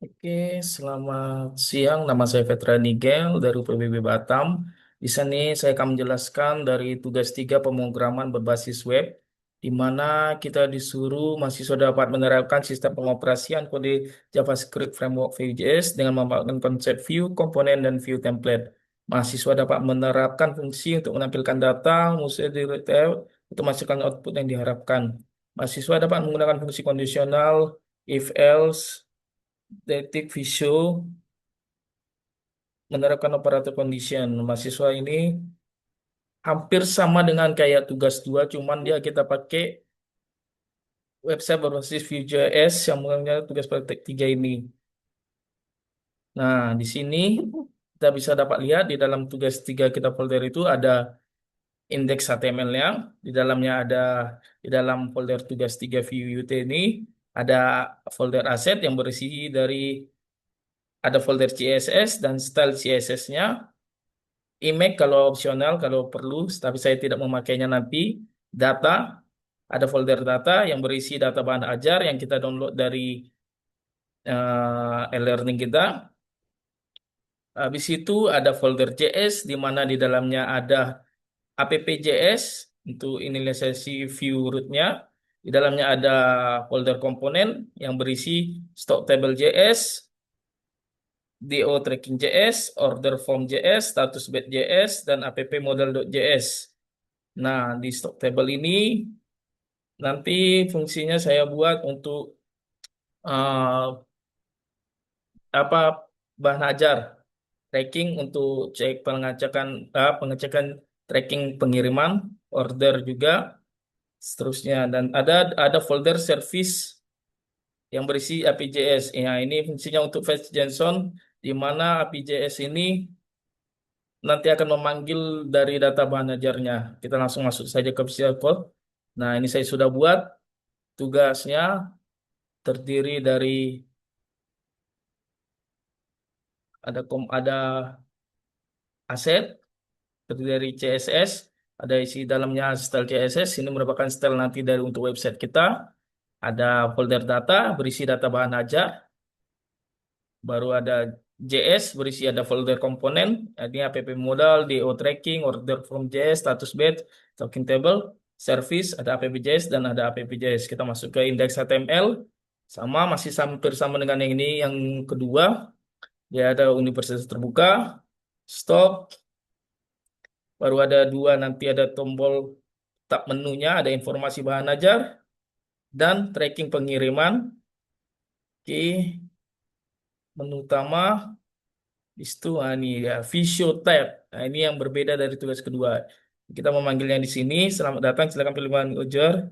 Oke, selamat siang. Nama saya Vetra Nigel dari UPBB Batam. Di sini saya akan menjelaskan dari tugas 3 pemrograman berbasis web, di mana kita disuruh mahasiswa dapat menerapkan sistem pengoperasian kode JavaScript Framework Vue.js dengan memanfaatkan konsep view, komponen, dan view template. Mahasiswa dapat menerapkan fungsi untuk menampilkan data, musik di retail, untuk menghasilkan output yang diharapkan. Mahasiswa dapat menggunakan fungsi kondisional, if else, detik visual menerapkan operator condition. Mahasiswa ini hampir sama dengan kayak tugas 2, cuman dia kita pakai website berbasis Vue.js yang menggunakan tugas praktek 3 ini. Nah, di sini kita bisa dapat lihat di dalam tugas 3 kita folder itu ada indeks HTML-nya, di dalamnya ada di dalam folder tugas 3 Vue UT ini ada folder aset yang berisi dari ada folder CSS dan style CSS-nya, image kalau opsional, kalau perlu, tapi saya tidak memakainya nanti. Data, ada folder data yang berisi data bahan ajar yang kita download dari e-learning kita. Habis itu ada folder JS, di mana di dalamnya ada app.js untuk inisialisasi view root-nya. Di dalamnya ada folder komponen yang berisi stock table JS, DO tracking JS, order form JS, status batch JS, dan app model.js. Nah, di stock table ini nanti fungsinya saya buat untuk eh, apa bahan ajar tracking untuk cek pengecekan tracking pengiriman order juga seterusnya, dan ada folder service yang berisi API.js. Ya, ini fungsinya untuk fetch JSON, di mana API.js ini nanti akan memanggil dari data bahan ajarnya. Kita langsung masuk saja ke Visual Code. Nah, ini saya sudah buat tugasnya, terdiri dari ada aset, terdiri dari CSS, ada isi dalamnya style CSS. Ini merupakan style nanti dari untuk website kita. Ada folder data berisi data bahan ajar, baru ada JS berisi ada folder komponen, ini app modal, DO tracking, order from JS, status batch, talking table, service, ada app.js dan ada app.js. Kita masuk ke index HTML, sama masih hampir sama dengan yang ini, yang kedua. Dia ada universitas terbuka, stop, baru ada dua nanti ada tombol tab menunya, ada informasi bahan ajar dan tracking pengiriman. Oke, menu utama di situ, ini ya Visual Tab. Nah, ini yang berbeda dari tugas kedua. Kita memanggilnya di sini. Selamat datang, silakan pilih bahan ujar.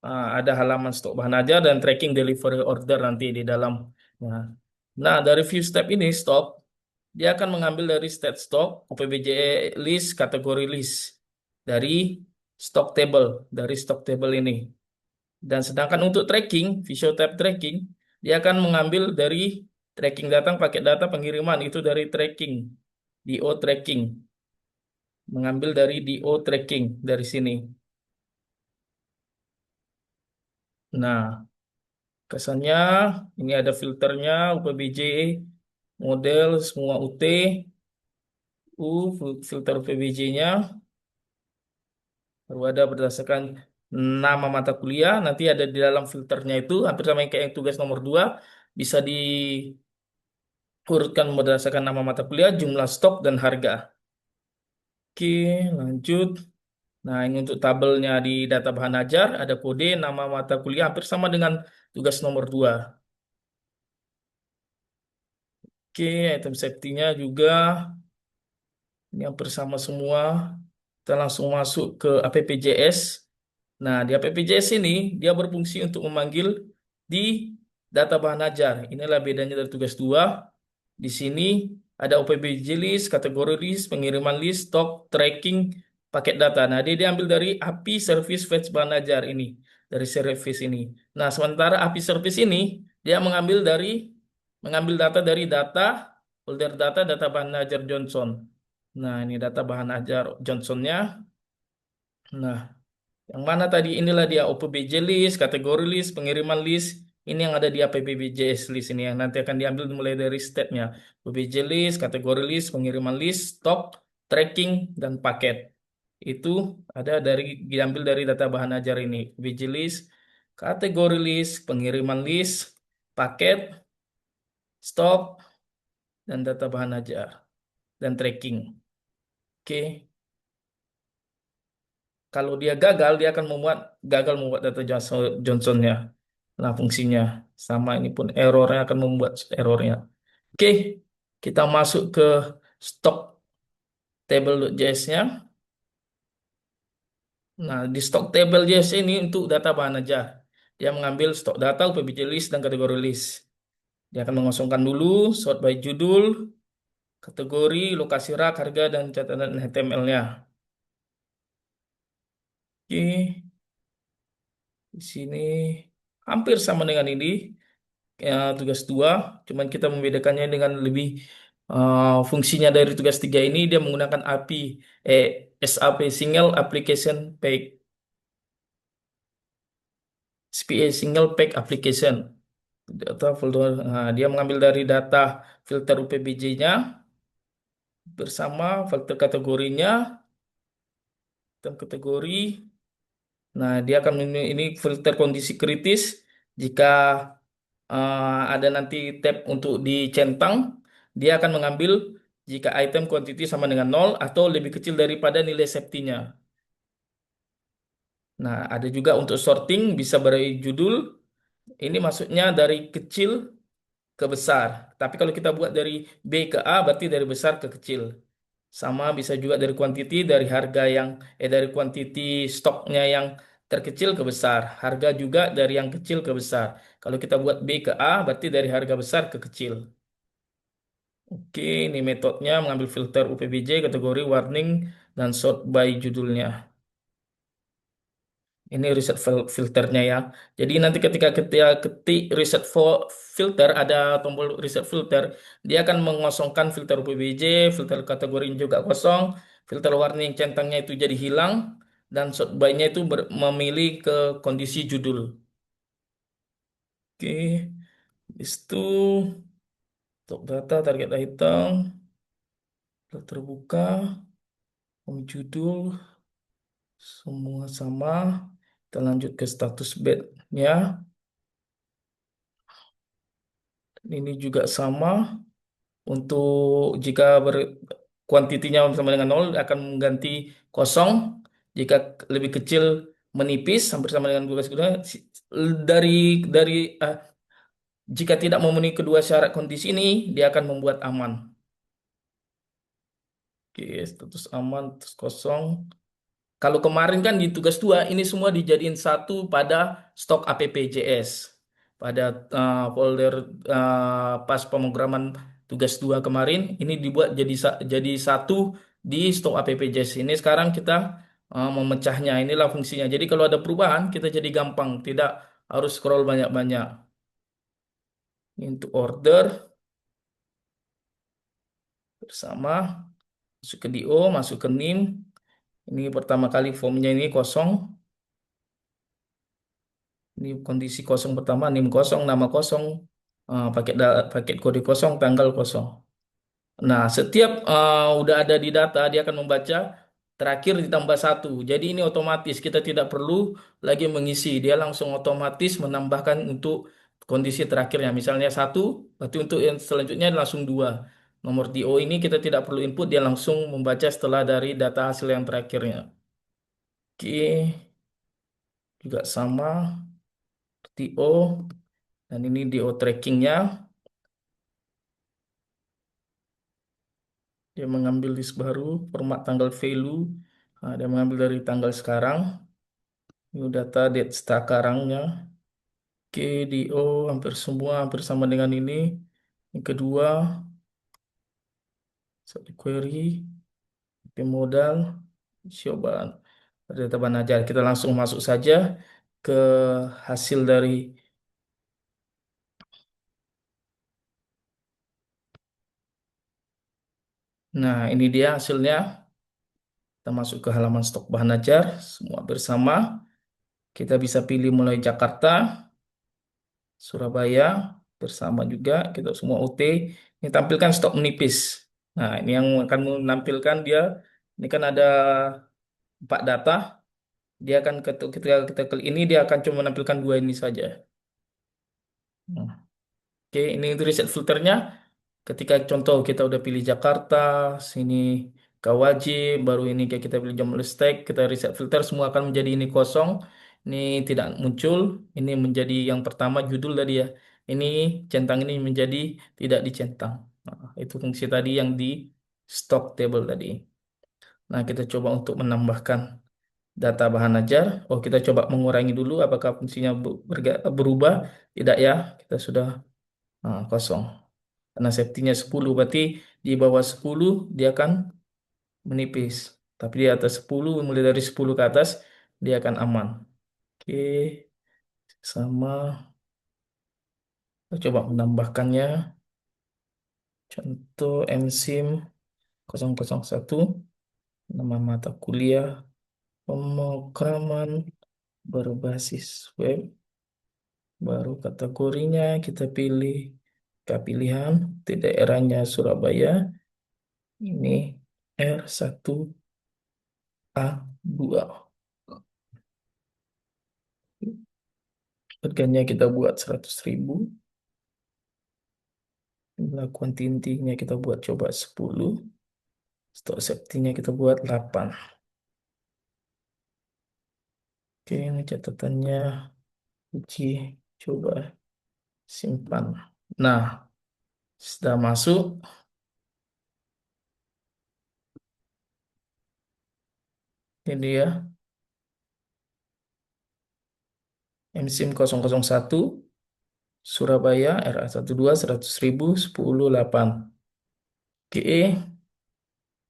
Ada halaman stok bahan ajar dan tracking delivery order nanti di dalam. Nah, dari view step ini stop, dia akan mengambil dari state stock, OPBJ list, kategori list dari stock table, ini. Dan sedangkan untuk tracking, visual tab tracking, dia akan mengambil dari tracking datang paket data pengiriman itu dari tracking, DO tracking, mengambil dari DO tracking dari sini. Nah, kesannya ini ada filternya, UPBJ, model, semua UT, filter UPBJ-nya, baru ada berdasarkan nama mata kuliah, nanti ada di dalam filternya itu, hampir sama kayak yang tugas nomor 2, bisa diurutkan berdasarkan nama mata kuliah, jumlah stok, dan harga. Oke, lanjut. Nah, ini untuk tabelnya di data bahan ajar, ada kode, nama mata kuliah, hampir sama dengan tugas nomor 2. Oke, item safety-nya juga ini hampir sama semua. Kita langsung masuk ke APPJS. Nah, di APPJS ini dia berfungsi untuk memanggil di data bahan ajar. Inilah bedanya dari tugas 2. Di sini ada OPBJ list, kategori list, pengiriman list, stok, tracking, paket data. Nah, dia diambil dari API Service Fetch bahan ajar ini, dari service ini. Nah, sementara API Service ini dia mengambil data dari folder data bahan ajar Johnson. Nah, ini data bahan ajar Johnsonnya. Nah, yang mana tadi inilah dia OPBJ list, kategori list, pengiriman list. Ini yang ada di APBJS list ini yang nanti akan diambil mulai dari stepnya. PBJ list, kategori list, pengiriman list, stok, tracking, dan paket. Itu ada diambil dari data bahan ajar ini. PBJ list, kategori list, pengiriman list, paket, stok, dan data bahan ajar, dan tracking. Oke. Kalau dia gagal, dia akan gagal membuat data Johnsonnya. Nah, fungsinya sama ini pun errornya akan membuat errornya. Oke, kita masuk ke stock table.js-nya. Nah, di stock table.js ini untuk data bahan aja. Dia mengambil stok data, UPBJ list, dan kategori list. Dia akan mengosongkan dulu, sort by judul, kategori, lokasi rak, harga, dan catatan HTML-nya. Oke, di sini hampir sama dengan ini. Ya, tugas dua, cuman kita membedakannya dengan lebih fungsinya dari tugas tiga ini dia menggunakan API eh, SAP Single Application Pack SPA Single Pack Application data folder. Nah, dia mengambil dari data filter UPBJ-nya bersama filter kategorinya dan kategori. Nah, dia akan ini filter kondisi kritis jika ada nanti tab untuk dicentang, dia akan mengambil jika item quantity sama dengan nol atau lebih kecil daripada nilai safety-nya. Nah, ada juga untuk sorting bisa beri judul. Ini maksudnya dari kecil ke besar. Tapi kalau kita buat dari B ke A berarti dari besar ke kecil. Sama bisa juga dari quantity dari harga yang dari quantity stoknya yang terkecil ke besar. Harga juga dari yang kecil ke besar. Kalau kita buat B ke A berarti dari harga besar ke kecil. Oke, ini metodenya mengambil filter UPBJ, kategori warning, dan sort by judulnya. Ini reset filternya ya. Jadi nanti ketika kita ketik reset filter, ada tombol reset filter, dia akan mengosongkan filter UPBJ, filter kategori juga kosong, filter warning centangnya itu jadi hilang, dan sort by-nya itu memilih ke kondisi judul. Oke, itu untuk data target item, terbuka, judul, semua sama. Kita lanjut ke status bed-nya. Ini juga sama. Untuk jika kuantitinya sama dengan nol akan mengganti kosong. Jika lebih kecil menipis hampir sama dengan 12 kedua. Dari dari eh, jika tidak memenuhi kedua syarat kondisi ini, dia akan membuat aman. Oke, status aman, status kosong. Kalau kemarin kan di tugas dua ini semua dijadiin satu pada stok APPJS. Pada folder pas pemrograman tugas dua kemarin ini dibuat jadi satu di stok APPJS. Ini sekarang kita memecahnya. Inilah fungsinya. Jadi kalau ada perubahan kita jadi gampang, tidak harus scroll banyak-banyak. Ini untuk order bersama masuk ke DO, masuk ke NIM. Ini pertama kali formnya ini kosong. Ini kondisi kosong pertama, NIM kosong, nama kosong, paket kode kosong, tanggal kosong. Nah, setiap udah ada di data, dia akan membaca terakhir ditambah satu. Jadi ini otomatis, kita tidak perlu lagi mengisi. Dia langsung otomatis menambahkan untuk kondisi terakhirnya. Misalnya satu, berarti untuk yang selanjutnya langsung dua. Nomor DO ini kita tidak perlu input, dia langsung membaca setelah dari data hasil yang terakhirnya. Oke, juga sama, DO. Dan ini DO trackingnya, dia mengambil list baru, format tanggal value, nah, dia mengambil dari tanggal sekarang, ini data date sekarangnya. Oke, DO hampir semua, hampir sama dengan ini. Yang kedua, satu query, modal, cobaan. Data bahan ajar, kita langsung masuk saja ke hasil dari, nah ini dia hasilnya. Kita masuk ke halaman stok bahan ajar, semua bersama. Kita bisa pilih mulai Jakarta, Surabaya bersama juga kita semua UT. Ini tampilkan stok menipis. Nah, ini yang akan menampilkan dia. Ini kan ada 4 data. Dia akan ketika kita klik ini dia akan cuma menampilkan 2 ini saja. Nah, oke, ini untuk reset filternya. Ketika contoh kita udah pilih Jakarta, sini Kawajib, baru ini kayak kita pilih Jamlustek, kita reset filter semua akan menjadi ini kosong. Ini tidak muncul. Ini menjadi yang pertama judul tadi ya. Ini centang ini menjadi tidak dicentang. Nah, itu fungsi tadi yang di stock table tadi. Nah, kita coba untuk menambahkan data bahan ajar. Oh, kita coba mengurangi dulu apakah fungsinya berubah. Tidak ya, kita sudah kosong. Karena safety-nya 10, berarti di bawah 10 dia akan menipis. Tapi di atas 10, mulai dari 10 ke atas, dia akan aman. Oke, sama. Kita coba menambahkannya. Contoh MSIM 001, nama mata kuliah, pemrograman berbasis web. Baru kategorinya kita pilih kepilihan di daerahnya Surabaya. Ini R1A2. Harganya kita buat 100.000. Jumlah kuantitinya kita buat coba 10. Stok safety-nya kita buat 8. Oke, ini catatannya. Uji, coba simpan. Nah, sudah masuk. Ini dia MSIM 001 Surabaya RA12 100.000 10.8. Oke,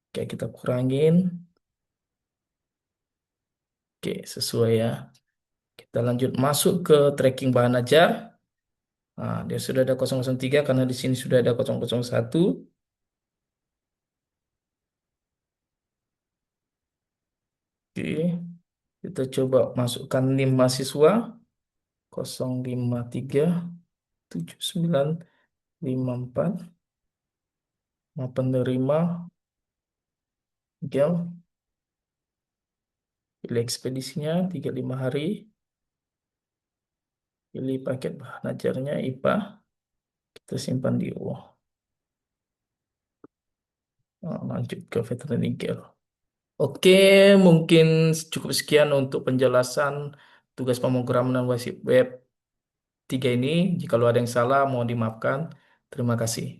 kayak kita kurangin. Oke, sesuai ya. Kita lanjut masuk ke tracking bahan ajar. Nah, dia sudah ada 003 karena di sini sudah ada 001. Oke, kita coba masukkan NIM mahasiswa 0537954. Nah, penerima Miguel, pilih ekspedisinya 35 hari, pilih paket bahan ajarnya IPA, kita simpan di U. Nah, lanjut ke veteran Miguel. Oke, mungkin cukup sekian untuk penjelasan tugas pemrograman dan web 3 ini. Jika ada yang salah, mohon dimaafkan. Terima kasih.